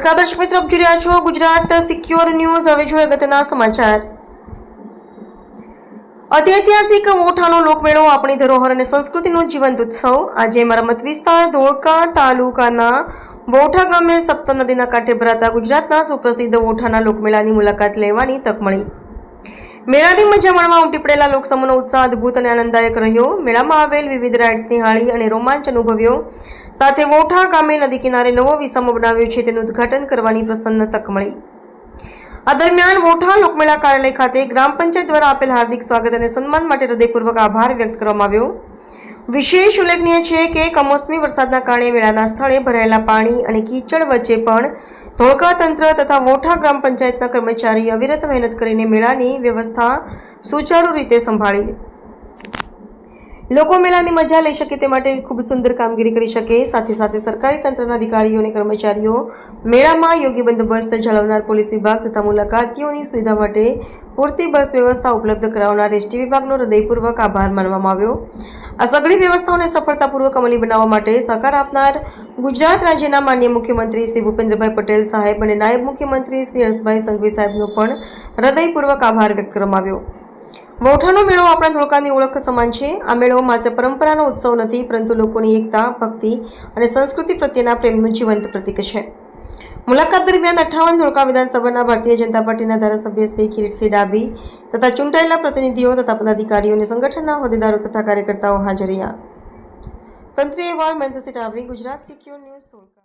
નમસ્કાર દર્શક મિત્રો, આપ જોઈ રહ્યા છો ગુજરાત સિક્યોર ન્યૂઝ। હવે જોઈએ અગત્યના સમાચાર। ઐતિહાસિક વોઠાનો લોકમેળો આપણી ધરોહર અને સંસ્કૃતિનો જીવંત ઉત્સવ આજે મારા મત વિસ્તાર ધોળકા તાલુકાના વોઠા ગામે સપ્ત નદીના કાંઠે ભરાતા ગુજરાતના સુપ્રસિદ્ધ વોઠાના લોકમેળાની મુલાકાત લેવાની તક મળી। મેળાની મજા માણવા ઉમટી પડેલા લોકસમૂહનો ઉત્સાહ અદ્ભુત અને આનંદદાયક રહ્યો। મેળામાં આવેલ વિવિધ રાઇડ્સ નિહાળી અને રોમાંચ અનુભવ્યો। સાથે વોઠા ગામે નદી કિનારે નવો વિસામો બનાવ્યો છે તેનું ઉદ્ઘાટન કરવાની પ્રસન્ન તક મળી। આ દરમિયાન વોઠા લોકમેળા કાર્યાલય ખાતે ગ્રામ પંચાયત દ્વારા આપેલ હાર્દિક સ્વાગત અને સન્માન માટે હૃદયપૂર્વક આભાર વ્યક્ત કરવામાં આવ્યો। વિશેષ ઉલ્લેખનીય છે કે કમોસમી વરસાદના કારણે મેળાના સ્થળે ભરાયેલા પાણી અને કીચડ વચ્ચે પણ ધોળકા તંત્ર તથા વોઠા ગ્રામ પંચાયતના કર્મચારીઓ અવિરત મહેનત કરીને મેળાની વ્યવસ્થા સુચારુ રીતે સંભાળી લોકો મેળાની મજા લઈ શકે તે માટે ખૂબ સુંદર કામગીરી કરી શકે। સાથે સાથે સરકારી તંત્રના અધિકારીઓ અને કર્મચારીઓ મેળામાં યોગ્ય બંદોબસ્ત જાળવનાર પોલીસ વિભાગ તથા મુલાકાતીઓની સુવિધા માટે પૂરતી બસ વ્યવસ્થા ઉપલબ્ધ કરાવનાર એસટી વિભાગનો હૃદયપૂર્વક આભાર માનવામાં આવ્યો। આ સઘળી વ્યવસ્થાઓને સફળતાપૂર્વક અમલી બનાવવા માટે સહકાર આપનાર ગુજરાત રાજ્યના માનનીય મુખ્યમંત્રી શ્રી ભૂપેન્દ્રભાઈ પટેલ સાહેબ અને નાયબ મુખ્યમંત્રી શ્રી હર્ષભાઈ સંઘવી સાહેબનો પણ હૃદયપૂર્વક આભાર વ્યક્ત કરવામાં આવ્યો। વોઠાનો મેળો આપણા ધોળકાની ઓળખ સમાન છે। આ મેળો માત્ર પરંપરાનો ઉત્સવ નથી, પરંતુ લોકોની એકતા, ભક્તિ અને સંસ્કૃતિ પ્રત્યેના પ્રેમનું જીવંત પ્રતીક છે। મુલાકાત દરમિયાન 58 ધોળકા વિધાનસભાના ભારતીય જનતા પાર્ટીના ધારાસભ્ય શ્રી કિરીટસિંહ ડાભી તથા ચૂંટાયેલા પ્રતિનિધિઓ તથા પદાધિકારીઓ અને સંગઠનના હોદ્દેદારો તથા કાર્યકર્તાઓ હાજર રહ્યા। તંત્રીય અહેવાલ મહેન્દ્રસિંહ ડાભી, ગુજરાત સિક્યોર ન્યૂઝ, ધોળકા।